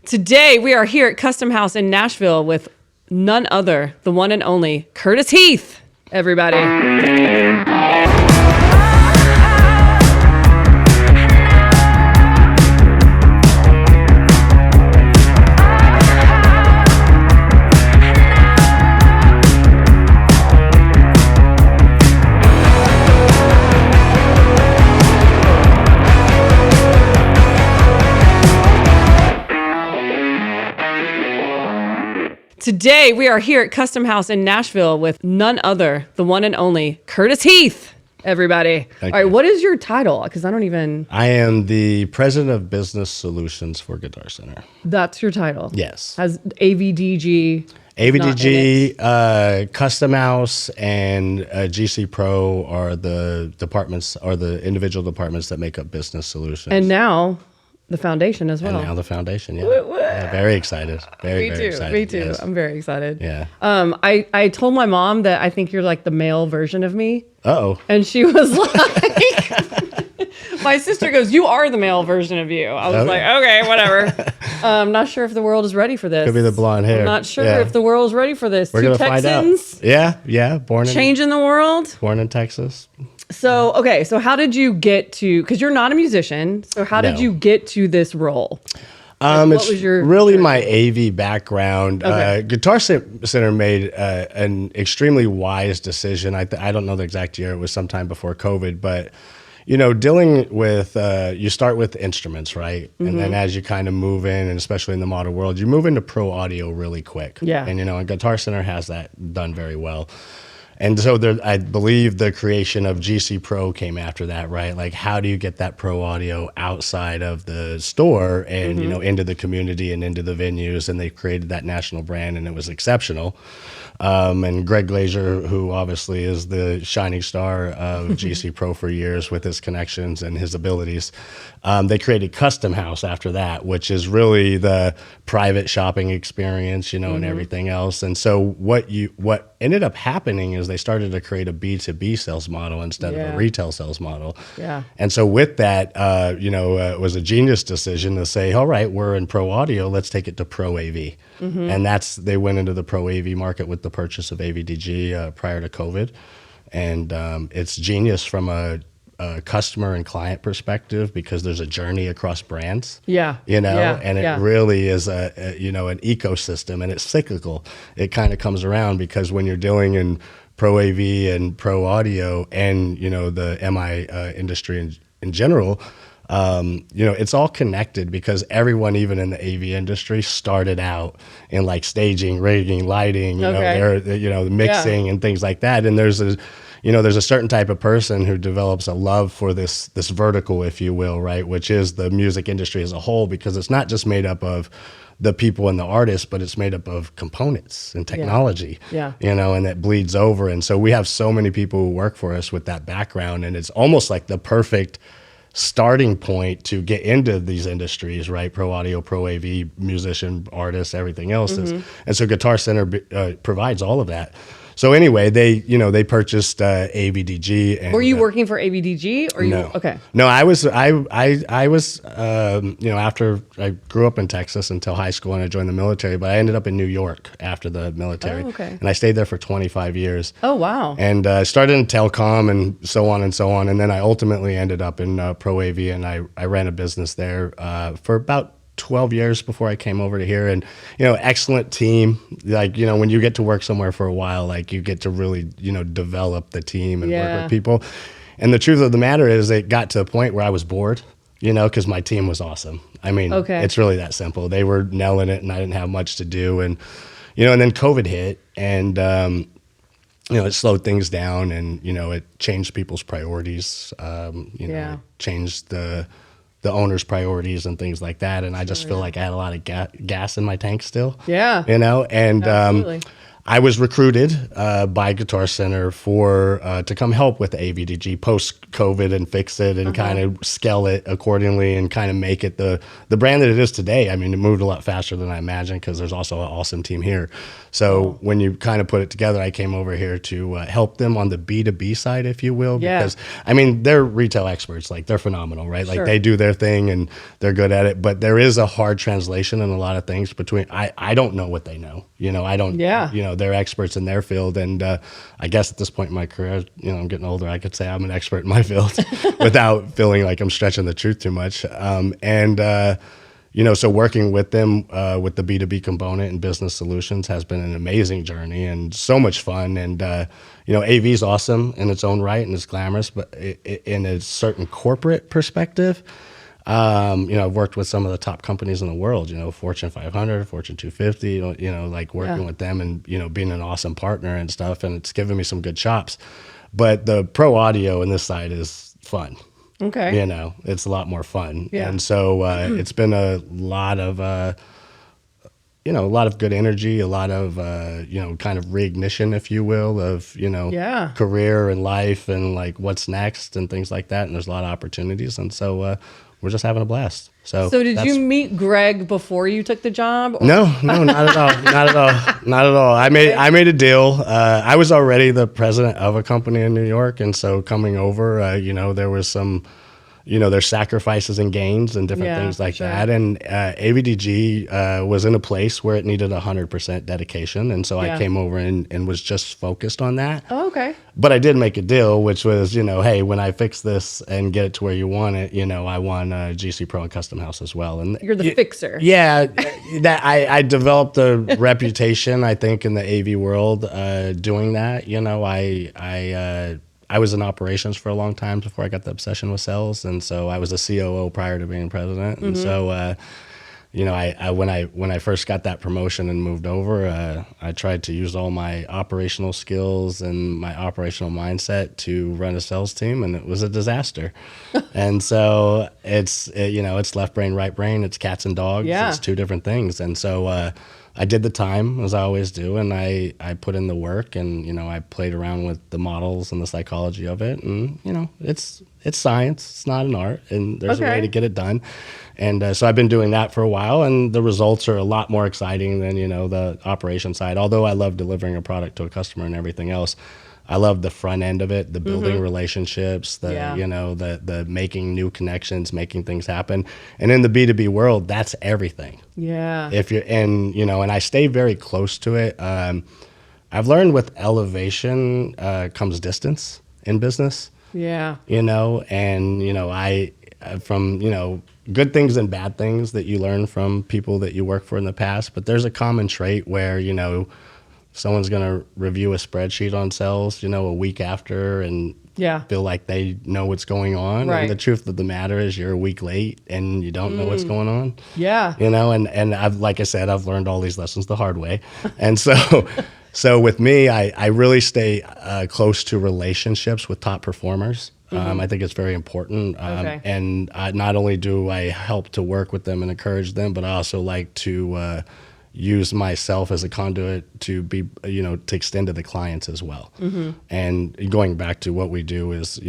Today, we are here at Custom House in Nashville with none other, the one and only Curtis Heath, everybody. Today, we are here at Custom House in Nashville with none other, the one and only Curtis Heath, everybody. Thank All right, you. what is your title? Because I don't even... I am the president of business solutions for Guitar Center. That's your title? Yes. Has AVDG... AVDG, Custom House, and GC Pro are the departments, or the individual departments that make up business solutions. And now... the foundation as well. And now the foundation, yeah. Yeah, very excited. Very excited. Me too. Yes. I'm very excited. Yeah. I told my mom that I think you're like the male version of me. Uh-oh. And she was like, my sister goes, you are the male version of you. I was like, okay, whatever. I'm not sure if the world is ready for this. Could be the blonde hair. I'm not sure Yeah. if the world is ready for this. We're Two going to find out. Texans Yeah. changing the world. Born in Texas. So, okay. So how did you get to, because you're not a musician. So how did No. you get to this role? It's was your really journey? my AV background. Okay. Guitar Center made an extremely wise decision. I don't know the exact year. It was sometime before COVID, but dealing with you start with instruments, right? Mm-hmm. And then as you kind of move in, and especially in the modern world, you move into pro audio really quick. Yeah. And Guitar Center has that done very well. And so I believe the creation of GC Pro came after that, right? Like, how do you get that pro audio outside of the store and, into the community and into the venues? And they created that national brand, and it was exceptional. And Greg Glazier, who obviously is the shining star of GC Pro for years with his connections and his abilities, they created Custom House after that, which is really the private shopping experience, and everything else. And so what ended up happening is they started to create a B2B sales model instead of a retail sales model. Yeah. And so with that, it was a genius decision to say, all right, we're in pro audio, let's take it to pro AV. And they went into the pro AV market with the purchase of AVDG prior to COVID. And it's genius from a customer and client perspective, because there's a journey across brands. Yeah. And it really is an ecosystem, and it's cyclical. It kind of comes around, because when you're dealing in pro AV and pro audio and, the MI industry in general, it's all connected, because everyone, even in the AV industry, started out in like staging, rigging, lighting, the mixing and things like that. And there's a certain type of person who develops a love for this vertical, if you will, right? Which is the music industry as a whole, because it's not just made up of the people and the artists, but it's made up of components and technology, and that bleeds over. And so we have so many people who work for us with that background, and it's almost like the perfect starting point to get into these industries, right? Pro audio, pro AV, musician, artists, everything else. And so Guitar Center provides all of that. So anyway, they purchased AVDG. And, were you working for AVDG or no. you? Okay. No, I was after I grew up in Texas until high school, and I joined the military, but I ended up in New York after the military. Oh, okay. And I stayed there for 25 years. Oh, wow. And started in telecom and so on and so on. And then I ultimately ended up in pro AV, and I ran a business there for about 12 years before I came over to here. And, excellent team. Like, when you get to work somewhere for a while, like, you get to really, develop the team and work with people. And the truth of the matter is, it got to a point where I was bored, because my team was awesome. I mean, It's really that simple. They were nailing it, and I didn't have much to do. And, and then COVID hit, and, it slowed things down, and, it changed people's priorities. It changed the owner's priorities and things like that. And I just feel like I had a lot of gas in my tank still. Yeah. And I was recruited by Guitar Center for to come help with the AVDG post COVID and fix it and kind of scale it accordingly and kind of make it the brand that it is today. I mean, it moved a lot faster than I imagined because there's also an awesome team here. So when you kind of put it together, I came over here to help them on the B2B side, if you will, because I mean, they're retail experts, like they're phenomenal, right? Like they do their thing and they're good at it, but there is a hard translation in a lot of things between, I don't know what they know, I don't, they're experts in their field. And I guess at this point in my career, I'm getting older, I could say I'm an expert in my field without feeling like I'm stretching the truth too much. So working with them with the B2B component and business solutions has been an amazing journey and so much fun. And, AV is awesome in its own right and it's glamorous, but in a certain corporate perspective, I've worked with some of the top companies in the world, Fortune 500, Fortune 250, like working with them and, being an awesome partner and stuff. And it's given me some good chops. But the pro audio in this side is fun. Okay. It's a lot more fun. Yeah. And so it's been a lot of good energy, a lot of, kind of reignition, if you will, of, career and life and like what's next and things like that. And there's a lot of opportunities. And so we're just having a blast. So did you meet Greg before you took the job? Or? No, not at all. Not at all. I made a deal. I was already the president of a company in New York. And so coming over, there was some, there's sacrifices and gains and different things like that. And AVDG was in a place where it needed 100% dedication. And so I came over and was just focused on that. Oh, okay. But I did make a deal, which was, hey, when I fix this and get it to where you want it, I want GC Pro and Custom House as well. And you're the fixer. Yeah, that I developed a reputation, I think, in the AV world doing that. I was in operations for a long time before I got the obsession with sales, and so I was a COO prior to being president. And so, when I first got that promotion and moved over, I tried to use all my operational skills and my operational mindset to run a sales team, and it was a disaster. And so it's left brain, right brain, it's cats and dogs, it's two different things. And so I did the time, as I always do, and I put in the work, and I played around with the models and the psychology of it, and it's science, it's not an art, and there's a way to get it done. And so I've been doing that for a while, and the results are a lot more exciting than the operation side. Although I love delivering a product to a customer and everything else, I love the front end of it, the building relationships, the making new connections, making things happen. And in the B2B world, that's everything. Yeah. If you're and I stay very close to it. I've learned with elevation comes distance in business. Yeah. I from good things and bad things that you learn from people that you work for in the past, but there's a common trait where someone's going to review a spreadsheet on sales, a week after and feel like they know what's going on. Right. And the truth of the matter is you're a week late and you don't know what's going on. Yeah. And I've, like I said, I've learned all these lessons the hard way. And so with me, I really stay close to relationships with top performers. I think it's very important. And not only do I help to work with them and encourage them, but I also like to use myself as a conduit to be, to extend to the clients as well. And going back to what we do is,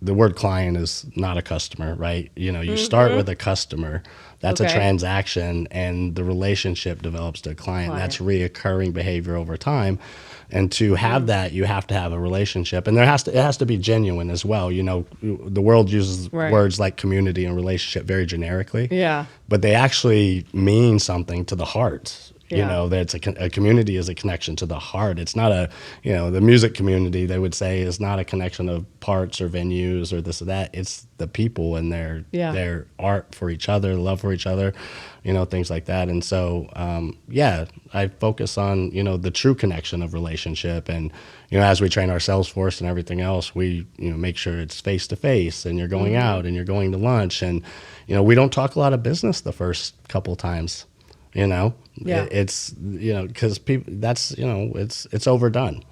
the word client is not a customer, right? You start with a customer, that's a transaction, and the relationship develops to a client. That's reoccurring behavior over time. And to have that, you have to have a relationship, and it has to be genuine as well. The world uses words like community and relationship very generically. Yeah. But they actually mean something to the heart. That a community is a connection to the heart. It's not the music community, they would say, is not a connection of parts or venues or this or that. It's the people and their art for each other, love for each other, things like that. And so, I focus on, the true connection of relationship. And, as we train our sales force and everything else, we, make sure it's face to face and you're going out and you're going to lunch. And, we don't talk a lot of business the first couple times. Yeah. It's, because people, that's, it's overdone.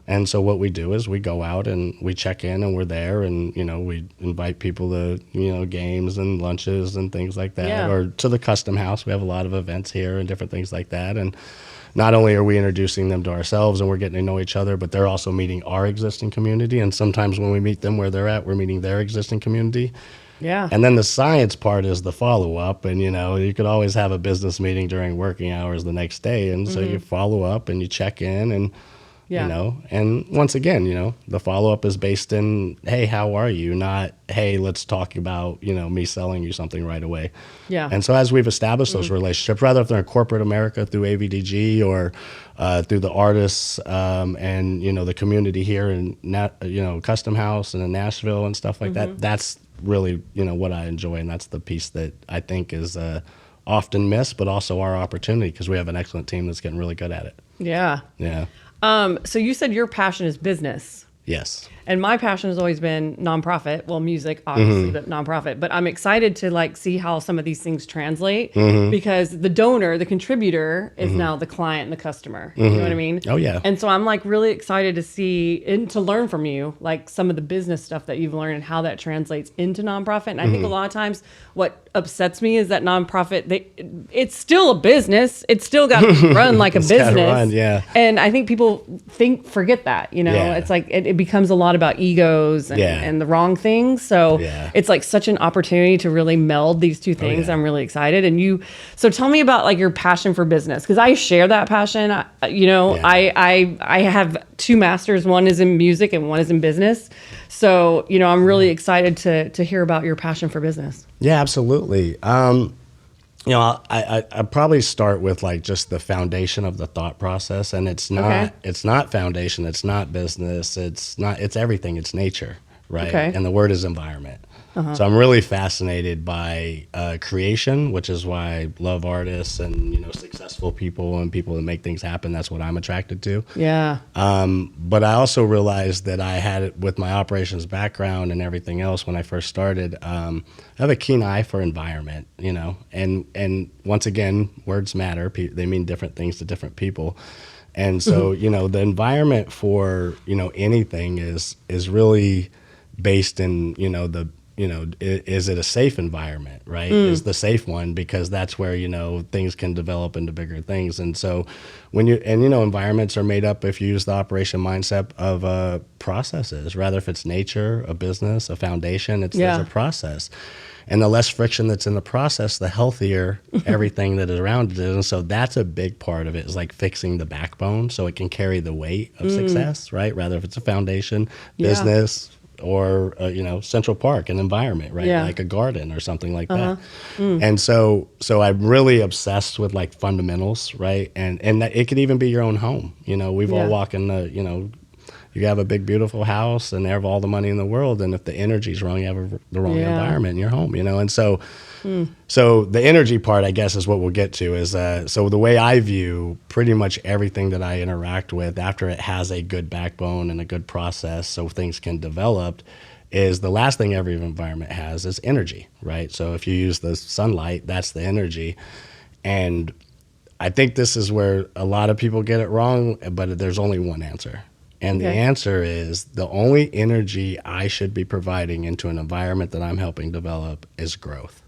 And so what we do is we go out and we check in and we're there, and, we invite people to, games and lunches and things like that, Yeah. or to the Custom House. We have a lot of events here and different things like that. And not only are we introducing them to ourselves and we're getting to know each other, but they're also meeting our existing community. And sometimes when we meet them where they're at, we're meeting their existing community. Yeah. And then the science part is the follow-up. And, you could always have a business meeting during working hours the next day. And so you follow up and you check in and, and once again, the follow-up is based in, hey, how are you? Not, hey, let's talk about, me selling you something right away. Yeah. And so as we've established those relationships, rather if they're in corporate America through AVDG or through the artists and, the community here in, Custom House and in Nashville and stuff like that, that's really, what I enjoy. And that's the piece that I think is often missed, but also our opportunity, because we have an excellent team that's getting really good at it. Yeah. Yeah. So you said your passion is business. Yes. And my passion has always been nonprofit. Well, music, obviously, but nonprofit. But I'm excited to see how some of these things translate, because the donor, the contributor, is now the client and the customer. You know what I mean? Oh, yeah. And so I'm really excited to see and to learn from you, some of the business stuff that you've learned and how that translates into nonprofit. And I think a lot of times what upsets me is that nonprofit, it's still a business. It's still got to run like a business. Run, yeah. And I think people forget that, Yeah. It's like it becomes a lot about egos and the wrong things. So it's such an opportunity to really meld these two things. I'm really excited. And so tell me about your passion for business, because I share that passion. I have two masters. One is in music and one is in business. So, I'm really excited to hear about your passion for business. Yeah, absolutely. I probably start with just the foundation of the thought process, and it's not foundation, it's not business, it's everything, it's nature, right? Okay. And the word is environment. So I'm really fascinated by creation, which is why I love artists and successful people and people that make things happen. That's what I'm attracted to. Yeah. But I also realized that I had it with my operations background and everything else when I first started. I have a keen eye for environment, and once again, words matter. They mean different things to different people. And so, the environment for, anything is really based in, is it a safe environment, right? Is the safe one, because that's where, things can develop into bigger things. And so environments are made up, if you use the operation mindset, of processes, rather if it's nature, a business, a foundation, there's a process. And the less friction that's in the process, the healthier everything that is around it is. And so that's a big part of it, is fixing the backbone so it can carry the weight of success, right? Rather if it's a foundation, business, or Central Park, an environment, right? Like a garden or something like that. And so I'm really obsessed with fundamentals, right? And that it could even be your own home. We've all walked in you have a big beautiful house and they have all the money in the world, and if the energy's wrong, you have the wrong environment in your home. And so so the energy part, I guess, is what we'll get to. Is so the way I view pretty much everything that I interact with, after it has a good backbone and a good process so things can develop, is the last thing every environment has is energy, right? So if you use the sunlight, that's the energy. And I think this is where a lot of people get it wrong, but there's only one answer. And the answer is, the only energy I should be providing into an environment that I'm helping develop is growth.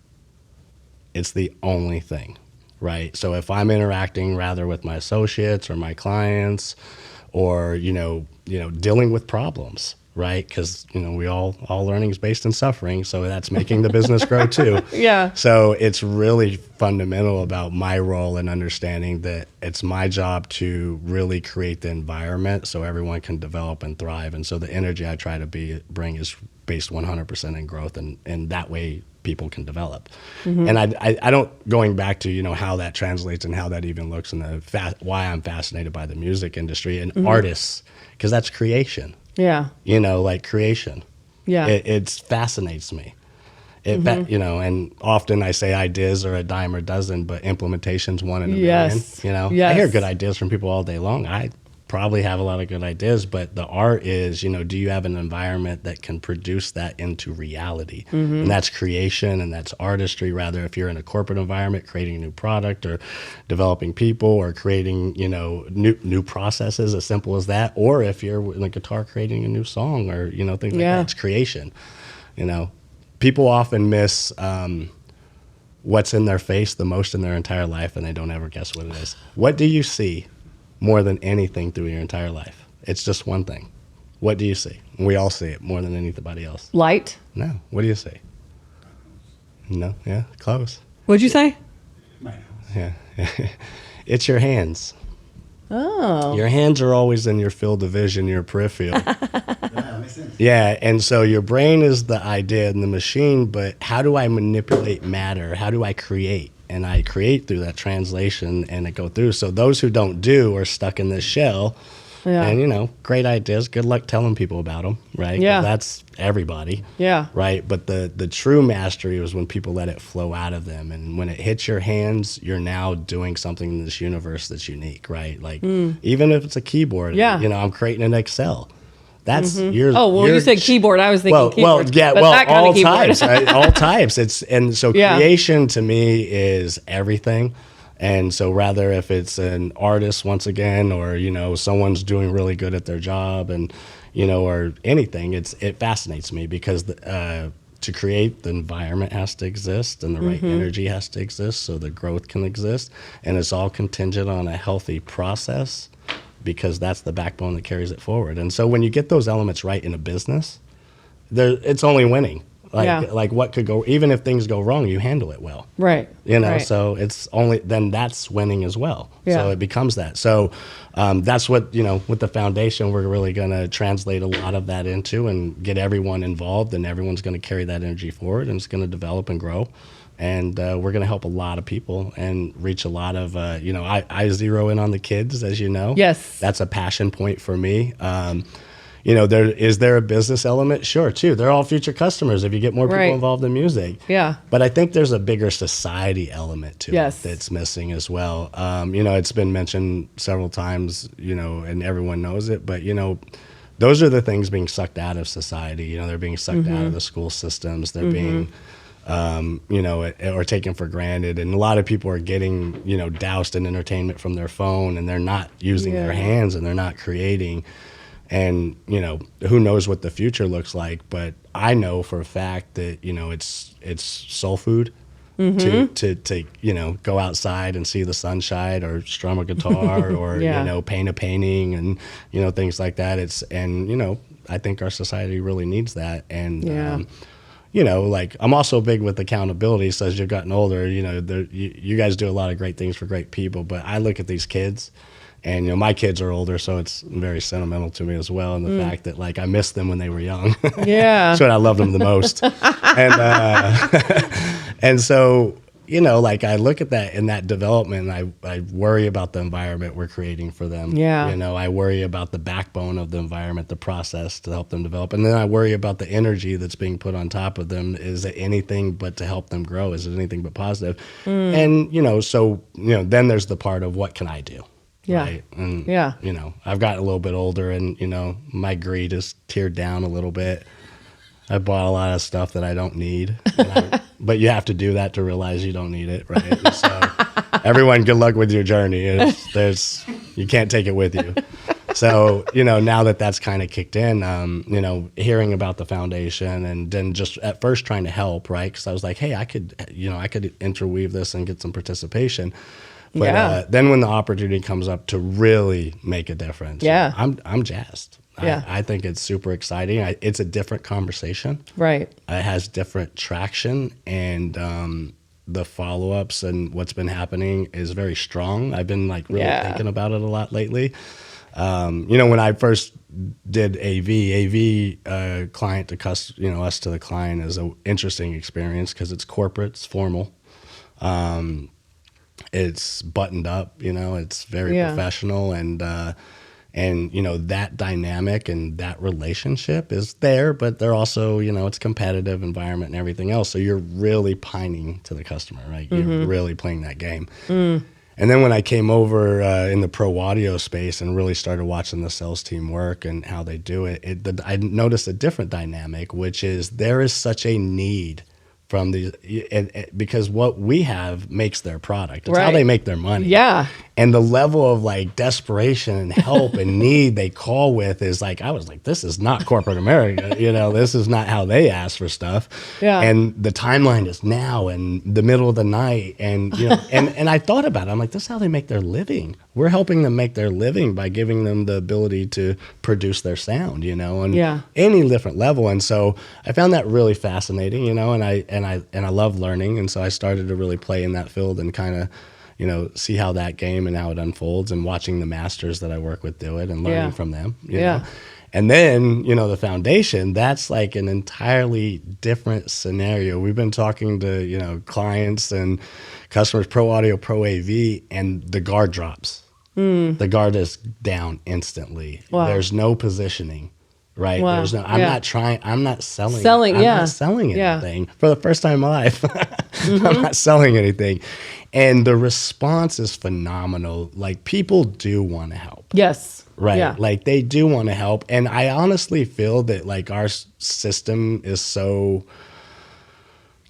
It's the only thing, right? So if I'm interacting rather with my associates or my clients, or dealing with problems, right? Because we all learning is based in suffering, so that's making the business grow too. Yeah. So it's really fundamental about my role in understanding that it's my job to really create the environment so everyone can develop and thrive. And so the energy I try to bring is based 100% in growth, and that way people can develop. And I don't, going back to how that translates and how that even looks, and why I'm fascinated by the music industry and artists, because that's creation. Yeah. Creation. Yeah. It fascinates me. And often I say ideas are a dime a dozen, but implementation's one in a million. Yes. I hear good ideas from people all day long. I probably have a lot of good ideas, but the art is, do you have an environment that can produce that into reality? And that's creation, and that's artistry. Rather, if you're in a corporate environment, creating a new product or developing people or creating, new processes, as simple as that. Or if you're in a guitar creating a new song or, things like that, it's creation. People often miss what's in their face the most in their entire life, and they don't ever guess what it is. What do you see more than anything through your entire life? It's just one thing. What do you see? We all see it more than anybody else. Light? No. What do you see? No. Yeah, close. What'd you say? Yeah. It's your hands. Oh. Your hands are always in your field of vision, your peripheral. Yeah, makes sense. Yeah, and so your brain is the idea and the machine, but how do I manipulate matter? How do I create? And I create through that translation, and it go through. So those who don't do are stuck in this shell. Yeah. And, great ideas. Good luck telling people about them, right? Yeah. That's everybody. Yeah. Right? But the true mastery is when people let it flow out of them. And when it hits your hands, you're now doing something in this universe that's unique, right? Like, even if it's a keyboard, I'm creating an Excel. That's yours. Oh, well, you said keyboard. I was thinking keyboard. All types, right? All types. Creation to me is everything. And so rather if it's an artist once again, or, someone's doing really good at their job and, or anything, it fascinates me because to create, the environment has to exist and the right energy has to exist so the growth can exist. And it's all contingent on a healthy process, because that's the backbone that carries it forward. And so when you get those elements right in a business, it's only winning. Like what could go, even if things go wrong, you handle it well. Right. Right. So it's only, then that's winning as well. Yeah. So it becomes that. So that's what, with the foundation, we're really going to translate a lot of that into and get everyone involved, and everyone's going to carry that energy forward, and it's going to develop and grow. And we're going to help a lot of people and reach a lot of, I zero in on the kids, as you know. Yes. That's a passion point for me. Is there a business element? Sure, too. They're all future customers if you get more people involved in music. Yeah. But I think there's a bigger society element to it Yes. that's missing as well. It's been mentioned several times, and everyone knows it, but, those are the things being sucked out of society. They're being sucked out of the school systems. They're being or taken for granted. And a lot of people are getting, doused in entertainment from their phone, and they're not using their hands, and they're not creating. And, who knows what the future looks like, but I know for a fact that, it's soul food to go outside and see the sunshine or strum a guitar or, paint a painting and, things like that. I think our society really needs that. And, I'm also big with accountability. So as you've gotten older, you guys do a lot of great things for great people, but I look at these kids. And, my kids are older, so it's very sentimental to me as well. And the fact that, I missed them when they were young. Yeah. That's when I loved them the most. And so, I look at that in that development, and I worry about the environment we're creating for them. Yeah. I worry about the backbone of the environment, the process to help them develop. And then I worry about the energy that's being put on top of them. Is it anything but to help them grow? Is it anything but positive? And, then there's the part of what can I do? Yeah. Right. And, I've gotten a little bit older, and, my greed is tiered down a little bit. I bought a lot of stuff that I don't need, but you have to do that to realize you don't need it. Right. So everyone, good luck with your journey. You can't take it with you. So, now that that's kind of kicked in, hearing about the foundation, and then just at first trying to help, right? Cause I was like, hey, I could interweave this and get some participation. But then when the opportunity comes up to really make a difference, I'm jazzed. Yeah. I think it's super exciting. It's a different conversation. Right. It has different traction, and the follow-ups and what's been happening is very strong. I've been really thinking about it a lot lately. When I first did AV client to us to the client is an interesting experience because it's corporate, it's formal. It's buttoned up, it's very professional, and that dynamic and that relationship is there, but they're also, it's competitive environment and everything else. So you're really pining to the customer, right? You're really playing that game. And then when I came over in the pro audio space and really started watching the sales team work and how they do it, I noticed a different dynamic, which is there is such a need from these, because what we have makes their product. It's how they make their money. Yeah. And the level of like desperation and help and need they call with is like, I was like, this is not corporate America. You know, this is not how they ask for stuff. Yeah. And the timeline is now and the middle of the night. And, you know, and I thought about it. I'm like, this is how they make their living. We're helping them make their living by giving them the ability to produce their sound, you know, and any different level. And so I found that really fascinating, you know, and I love learning. And so I started to really play in that field and kind of, you know, see how that game and how it unfolds, and watching the masters that I work with do it and learning from them. You know? And then, you know, the foundation, that's like an entirely different scenario. We've been talking to, you know, clients and customers, pro audio, pro AV, and the guard drops. The guard is down instantly. Wow. There's no positioning. Right. Wow. There's no, I'm not selling. I'm not selling anything for the first time in my life. I'm not selling anything. And the response is phenomenal. Like, people do want to help. Yes. Right. Yeah. Like, they do want to help. And I honestly feel that like our system is so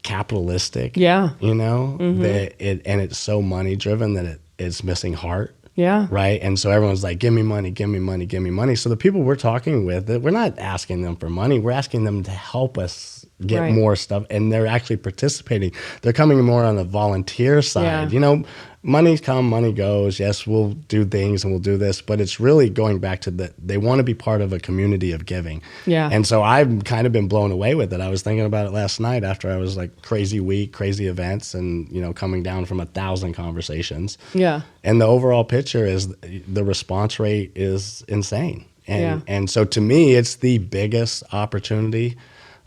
capitalistic. Yeah. You know, that it's so money driven that it's missing heart. Yeah. Right. And so everyone's like, give me money, give me money, give me money. So the people we're talking with, we're not asking them for money. We're asking them to help us get more stuff. And they're actually participating. They're coming more on the volunteer side. Yeah. You know, money comes, money goes. Yes, we'll do things and we'll do this. But it's really going back to they want to be part of a community of giving. Yeah. And so I've kind of been blown away with it. I was thinking about it last night after I was like crazy week, crazy events, and, you know, coming down from 1,000 conversations. Yeah. And the overall picture is the response rate is insane. And so to me, it's the biggest opportunity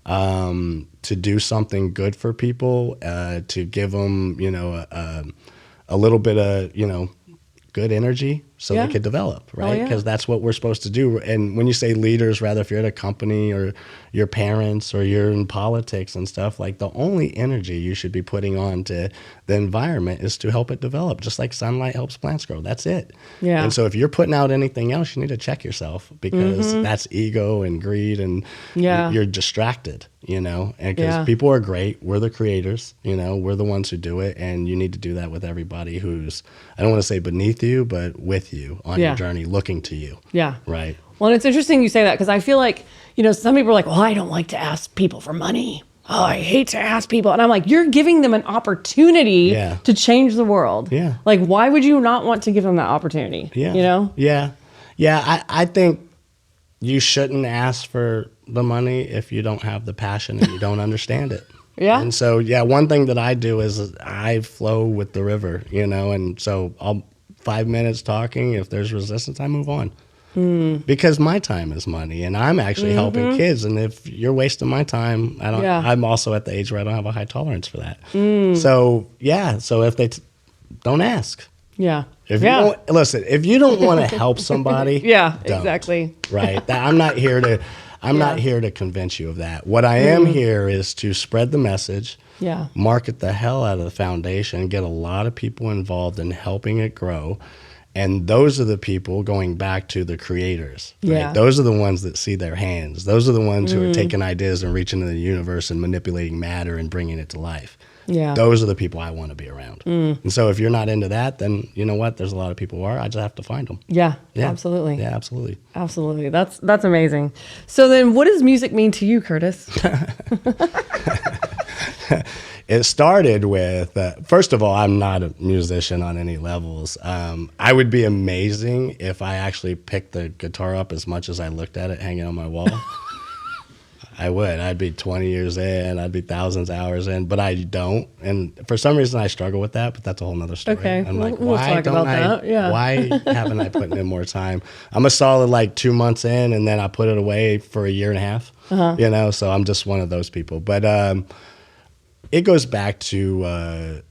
to do something good for people, to give them, you know, a little bit of, you know, good energy so they could develop, right? Because that's what we're supposed to do. And when you say leaders, rather if you're at a company or your parents or you're in politics and stuff, like the only energy you should be putting on to the environment is to help it develop, just like sunlight helps plants grow. That's it. Yeah. And so if you're putting out anything else, you need to check yourself, because that's ego and greed, and you're distracted, you know, and because people are great. We're the creators, you know, we're the ones who do it. And you need to do that with everybody who's, I don't want to say beneath you, but with you on your journey, looking to you. Yeah. Right. Well, and it's interesting you say that, because I feel like, you know, some people are like, well, I don't like to ask people for money. Oh, I hate to ask people. And I'm like, you're giving them an opportunity to change the world. Yeah. Like, why would you not want to give them that opportunity? Yeah. You know? Yeah. Yeah. I think you shouldn't ask for the money if you don't have the passion and you don't understand it. Yeah. And so, one thing that I do is I flow with the river, you know, and so I'll 5 minutes talking. If there's resistance, I move on. Because my time is money, and I'm actually helping kids. And if you're wasting my time, I'm also at the age where I don't have a high tolerance for that. So, so if they don't ask. Yeah. If you don't, listen, if you don't want to help somebody, don't, exactly. Right. I'm not here to not here to convince you of that. What I am here is to spread the message, market the hell out of the foundation, get a lot of people involved in helping it grow. And those are the people, going back to the creators. Right? Yeah. Those are the ones that see their hands. Those are the ones who are taking ideas and reaching into the universe and manipulating matter and bringing it to life. Yeah. Those are the people I want to be around. And so if you're not into that, then you know what? There's a lot of people who are. I just have to find them. Yeah, absolutely. Yeah, absolutely. Absolutely. That's amazing. So then what does music mean to you, Curtis? It started with, first of all, I'm not a musician on any levels. I would be amazing if I actually picked the guitar up as much as I looked at it hanging on my wall. I would. I'd be 20 years in. I'd be thousands of hours in, but I don't. And for some reason, I struggle with that, but that's a whole nother story. Okay. I'm like, we'll talk about that. Yeah. Why haven't I put in more time? I'm a solid like 2 months in, and then I put it away for a year and a half, you know, so I'm just one of those people. But it goes back to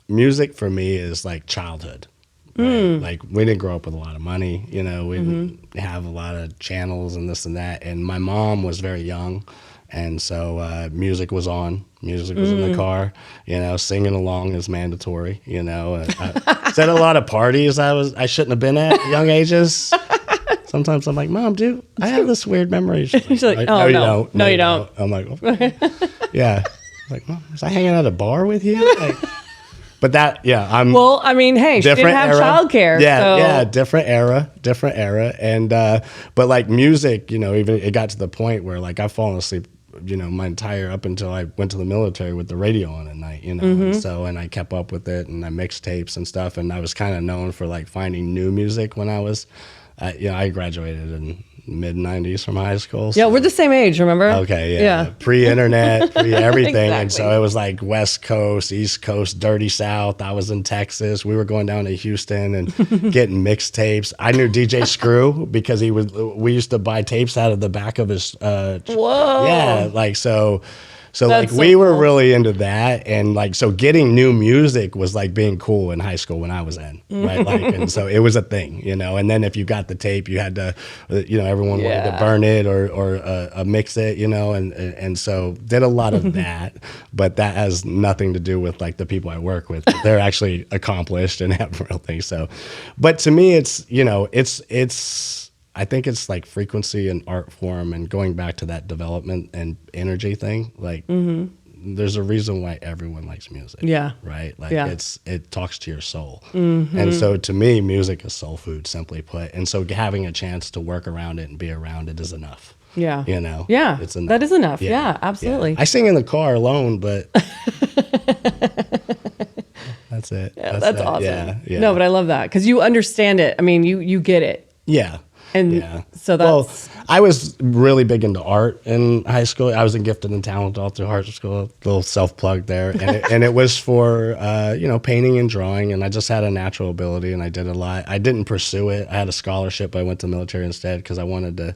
music for me is like childhood. Right? Like, we didn't grow up with a lot of money, you know, we didn't have a lot of channels and this and that. And my mom was very young, And so music was on. Music was in the car. Singing along is mandatory. I was at a lot of parties I shouldn't have been at young ages. Sometimes I'm like, Mom, dude, I have this weird memory. She's like, oh, no, you don't. I'm like, okay. Yeah. Like, Mom, was I hanging out at a bar with you? But that, I'm. Well, I mean, hey, she didn't have childcare. Yeah, different era. And, but like music, even it got to the point where like I've fallen asleep, my entire, up until I went to the military with the radio on at night, and I kept up with it and I mixed tapes and stuff. And I was kind of known for like finding new music when I was, I graduated in mid-90s from high school. So. Yeah, we're the same age, remember? Okay, yeah. Pre-internet, pre-everything. Exactly. And so it was like West Coast, East Coast, Dirty South. I was in Texas. We were going down to Houston and getting mixtapes. I knew DJ Screw because we used to buy tapes out of the back of his Whoa. Yeah, like so like we were really into that, and like so getting new music was like being cool in high school when I was in, right? Like, and so it was a thing, and then if you got the tape, you had to, everyone wanted to burn it or mix it, and so did a lot of that, but that has nothing to do with like the people I work with. They're actually accomplished and have real things. So, but to me, it's I think it's like frequency and art form and going back to that development and energy thing. Like there's a reason why everyone likes music. Yeah. Right. Like it talks to your soul. And so to me, music is soul food, simply put. And so having a chance to work around it and be around it is enough. Yeah. Yeah. It's enough. That is enough. Yeah, absolutely. I sing in the car alone, but that's it. Yeah, that's awesome. Yeah. No, but I love that because you understand it. I mean, you get it. Yeah. And so that's... Well, I was really big into art in high school. I was in gifted and talented all through art school. Little self-plug there. And it was for, painting and drawing. And I just had a natural ability and I did a lot. I didn't pursue it. I had a scholarship. I went to the military instead because I wanted to...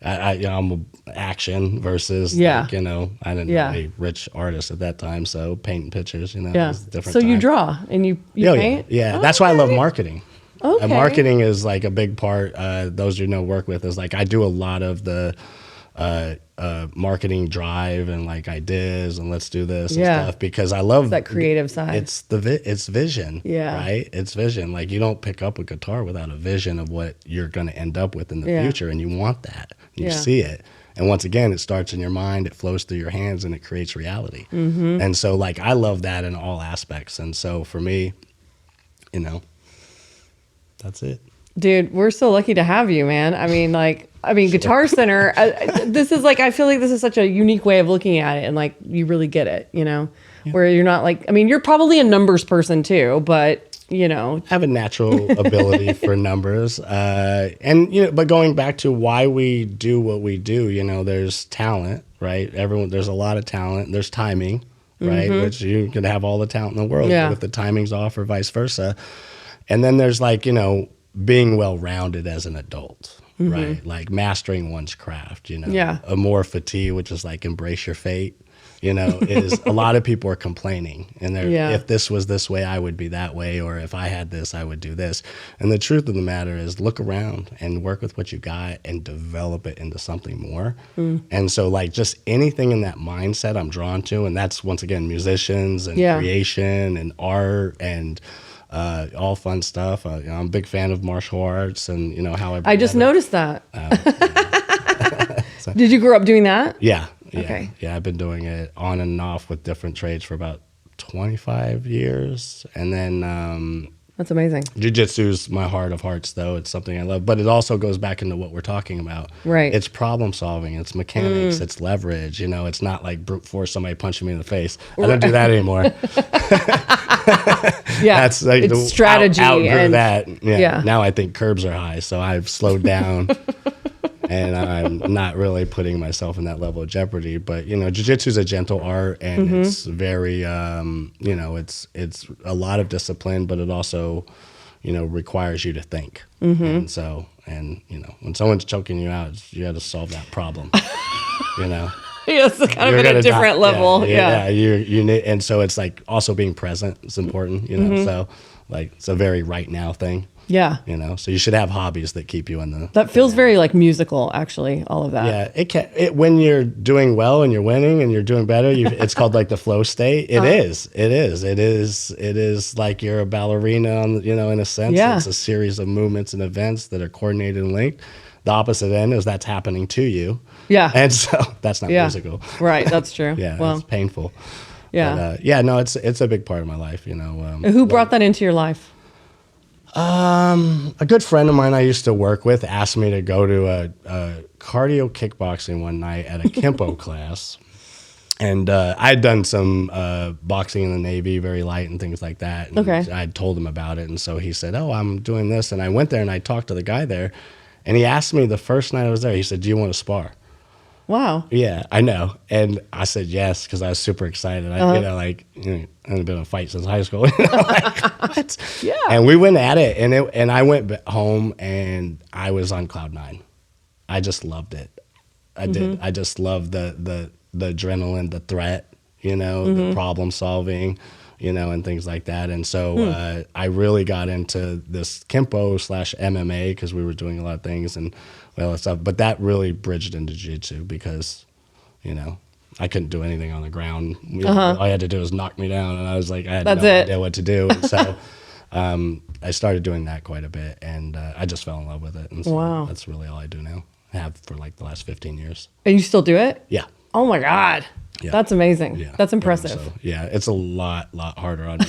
I'm action versus, I didn't know a rich artist at that time. So painting pictures, it was a different So time. you draw and you paint? Yeah. That's why I love marketing. Okay. And marketing is like a big part. Those work with is like I do a lot of the marketing drive and like ideas and let's do this and stuff because I love that creative side. It's vision. Yeah. Right. It's vision. Like you don't pick up a guitar without a vision of what you're going to end up with in the future, and you want that. You see it. And once again, it starts in your mind, it flows through your hands, and it creates reality. And so like I love that in all aspects. And so for me, that's it. Dude, we're so lucky to have you, man. I mean, Guitar Center, this is like, I feel like this is such a unique way of looking at it. And like, you really get it, where you're not like, I mean, you're probably a numbers person too, but I have a natural ability for numbers. But going back to why we do what we do, there's talent, right? There's a lot of talent. There's timing, right? Which you can have all the talent in the world, but if the timing's off or vice versa. And then there's like, being well-rounded as an adult, right? Like mastering one's craft, Amor fati, which is like embrace your fate, is a lot of people are complaining. And if this was this way, I would be that way. Or if I had this, I would do this. And the truth of the matter is look around and work with what you got and develop it into something more. And so like just anything in that mindset I'm drawn to. And that's once again, musicians and creation and art and all fun stuff. I'm a big fan of martial arts and how I just noticed that. So. Did you grow up doing that? Yeah. Okay. Yeah, I've been doing it on and off with different trades for about 25 years. And then that's amazing. Jiu-jitsu's my heart of hearts, though. It's something I love. But it also goes back into what we're talking about. Right. It's problem solving. It's mechanics. It's leverage. It's not like brute force somebody punching me in the face. I don't do that anymore. That's like it's strategy. Outgrew that. Yeah. Now I think curbs are high, so I've slowed down. And I'm not really putting myself in that level of jeopardy. But, jiu-jitsu is a gentle art, and it's very, it's a lot of discipline, but it also, requires you to think. And so, when someone's choking you out, you got to solve that problem, Yes, kind of at a different level. Yeah. You need, and so it's like also being present is important, you know. So like it's a very right now thing. Yeah. You know, so you should have hobbies that keep you in the. That feels very like musical, actually. All of that. Yeah, when you're doing well and you're winning and you're doing better, it's called like the flow state. It is like you're a ballerina on, you know, in a sense. Yeah. It's a series of movements and events that are coordinated and linked. The opposite end is that's happening to you. Yeah. And so that's not musical. Right. That's true. Yeah. Well, it's painful. Yeah. But, no, it's a big part of my life, you know. Who brought that into your life? A good friend of mine I used to work with asked me to go to a cardio kickboxing one night at a Kempo class. And I'd done some boxing in the Navy, very light and things like that. And I'd told him about it. And so he said, oh, I'm doing this. And I went there and I talked to the guy there. And he asked me the first night I was there, he said, do you want to spar? Wow. Yeah, I know. And I said yes because I was super excited. I hadn't been in a fight since high school. You know, like, what? Yeah. And we went at it, and I went home, and I was on cloud nine. I just loved it. I did. I just loved the adrenaline, the threat, you know, the problem solving, you know, and things like that. And so I really got into this Kempo / MMA because we were doing a lot of things and all that stuff. But that really bridged into jiu-jitsu because, you know, I couldn't do anything on the ground. All I had to do was knock me down, and I was like, I had no idea what to do. And so I started doing that quite a bit, and I just fell in love with it. And so that's really all I do now. I have for like the last 15 years. And you still do it? Yeah. Oh my God. Yeah. That's amazing. Yeah. That's impressive. So, yeah, it's a lot harder on me.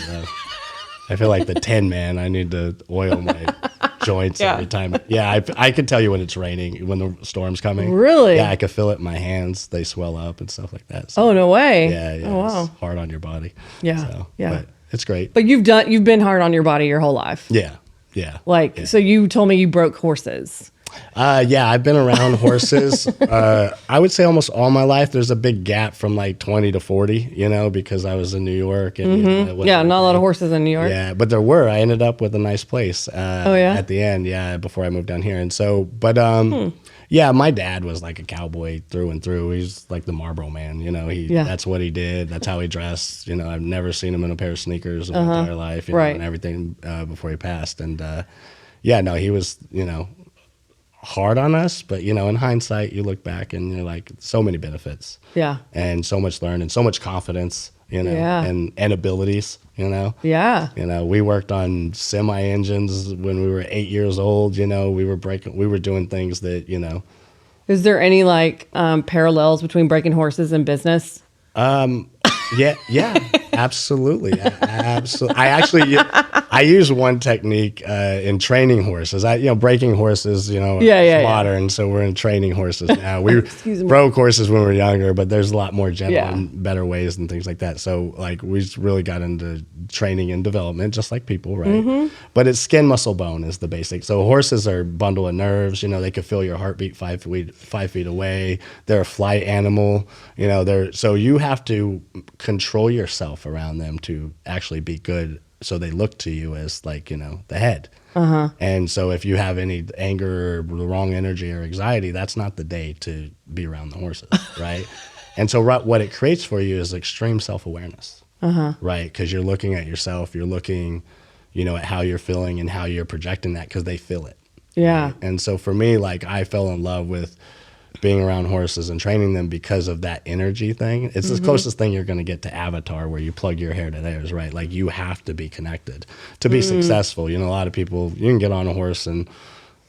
I feel like the Tin Man. I need to oil my joints every time. Yeah, I can tell you when it's raining, when the storm's coming. Really? Yeah, I can feel it in my hands. They swell up and stuff like that. So, oh, no way. Yeah. Oh, wow. It's hard on your body. Yeah. So, yeah. But it's great. But you've been hard on your body your whole life. Yeah. So you told me you broke horses. Yeah, I've been around horses. I would say almost all my life. There's a big gap from like 20 to 40, you know, because I was in New York. And, you know, not a lot of horses in New York. Yeah, but there were. I ended up with a nice place at the end, before I moved down here. And so, but yeah, my dad was like a cowboy through and through. He's like the Marlboro Man, you know. That's what he did. That's how he dressed. You know, I've never seen him in a pair of sneakers in my entire life, you know, and everything before he passed. And he was, you know, hard on us, but you know, in hindsight, you look back and you're like, so many benefits, and so much learned and so much confidence, you know, and abilities, you know, we worked on semi engines when we were 8 years old, you know, we were doing things that, you know. Is there any like parallels between breaking horses and business? Yeah, absolutely. I use one technique in training horses. Breaking horses, you know, modern. So we're in training horses now. We broke horses when we were younger, but there's a lot more gentle and better ways and things like that. So like we really got into training and development, just like people, right? But it's skin, muscle, bone is the basic. So horses are a bundle of nerves. You know, they can feel your heartbeat 5 feet away. They're a flight animal. You know, so you have to control yourself around them to actually be good, so they look to you as like, you know, the head. And so if you have any anger or the wrong energy or anxiety, that's not the day to be around the horses, right? And so what it creates for you is extreme self-awareness, right? Because you're looking at yourself, you're looking, you know, at how you're feeling and how you're projecting that because they feel it. Yeah. Right? And so for me, like I fell in love with being around horses and training them because of that energy thing. It's the closest thing you're going to get to Avatar, where you plug your hair to theirs, right? Like you have to be connected to be successful. You know, a lot of people, you can get on a horse and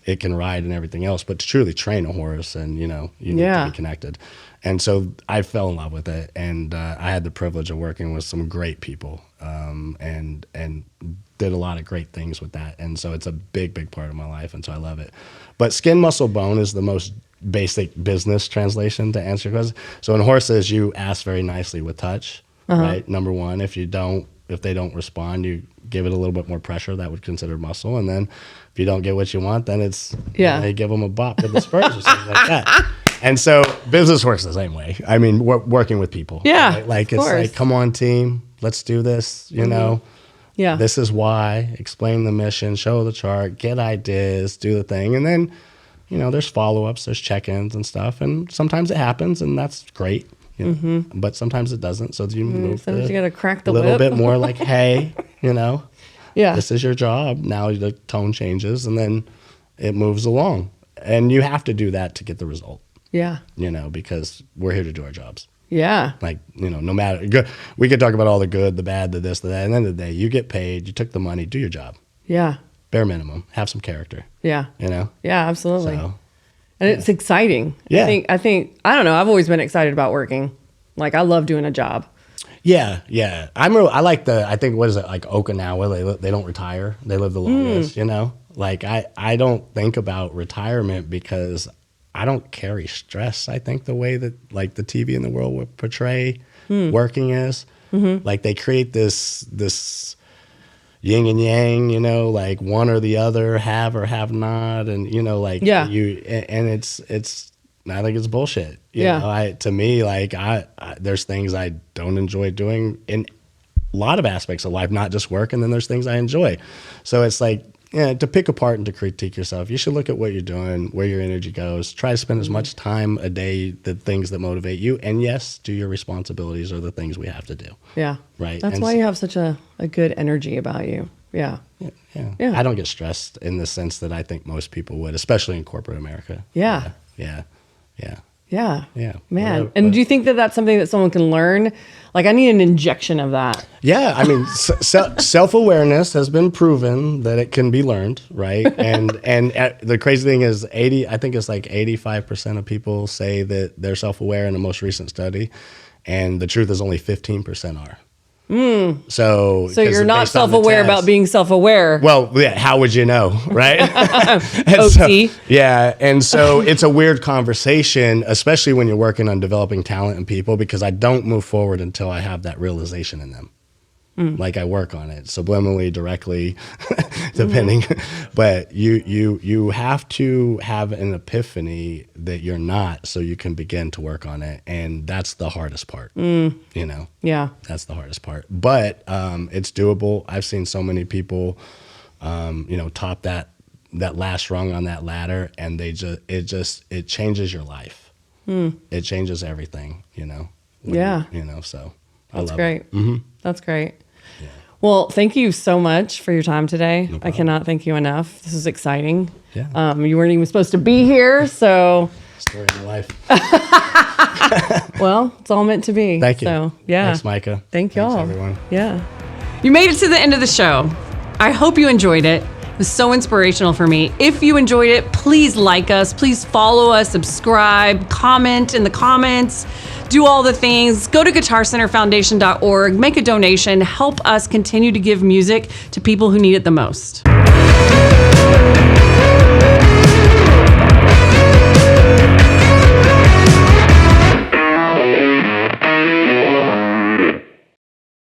it can ride and everything else, but to truly train a horse, and you know, you need to be connected. And so I fell in love with it, and I had the privilege of working with some great people, and did a lot of great things with that. And so it's a big part of my life, and so I love it. But skin, muscle, bone is the most basic business translation to answer your question. So in horses, you ask very nicely with touch, right? Number one, if they don't respond, you give it a little bit more pressure. That would consider muscle. And then if you don't get what you want, then it's, you give them a bop with the spurs or something like that. And so business works the same way. I mean, working with people. Yeah, right? Like it's like, come on team, let's do this, you know. Yeah. This is why, explain the mission, show the chart, get ideas, do the thing. And then, you know, there's follow-ups, there's check-ins and stuff. And sometimes it happens, and that's great. You know? But sometimes it doesn't. So you move. Sometimes you got to crack the whip. A little bit more like, hey, yeah, this is your job. Now the tone changes, and then it moves along. And you have to do that to get the result. Yeah. Because we're here to do our jobs. Yeah. Like, no matter, we could talk about all the good, the bad, the this, the that. At the end of the day, you get paid, you took the money, do your job. Yeah. Bare minimum, have some character. Yeah. Yeah, absolutely. So, and it's exciting. Yeah. I think, I don't know, I've always been excited about working. Like, I love doing a job. Yeah. I like I think, what is it, like Okinawa, they don't retire. They live the longest, Like, I don't think about retirement because I don't carry stress. I think the way that like the TV in the world would portray working is, like they create this yin and yang, like one or the other, have or have not, and like and it's I think it's bullshit. To me, like I there's things I don't enjoy doing in a lot of aspects of life, not just work, and then there's things I enjoy. So it's like, to pick apart and to critique yourself, you should look at what you're doing, where your energy goes. Try to spend as much time a day, the things that motivate you. And yes, do your responsibilities are the things we have to do. Yeah. Right. That's why you have such a good energy about you. Yeah. Yeah. I don't get stressed in the sense that I think most people would, especially in corporate America. Yeah. Yeah. Man. And do you think that that's something that someone can learn? Like, I need an injection of that. Yeah. I mean, self-awareness has been proven that it can be learned, right? And the crazy thing is I think it's like 85% of people say that they're self-aware in the most recent study. And the truth is only 15% are. So you're not self-aware about being self-aware. Well, yeah, how would you know, right? OT. And so it's a weird conversation, especially when you're working on developing talent in people, because I don't move forward until I have that realization in them. Like I work on it subliminally, directly, depending. But you have to have an epiphany that you're not, so you can begin to work on it, and that's the hardest part. Yeah, that's the hardest part. But it's doable. I've seen so many people, top that last rung on that ladder, and it changes your life. It changes everything. So that's great. That's great. Yeah. Well, thank you so much for your time today. No, I cannot thank you enough. This is exciting. Yeah. You weren't even supposed to be here, so. Story of my life. Well, it's all meant to be. Thank you. So, yeah. Thanks, Myka. Thanks, y'all. Everyone. Yeah. You made it to the end of the show. I hope you enjoyed it. It was so inspirational for me. If you enjoyed it, please like us. Please follow us, subscribe, comment in the comments. Do all the things. Go to guitarcenterfoundation.org, make a donation, help us continue to give music to people who need it the most.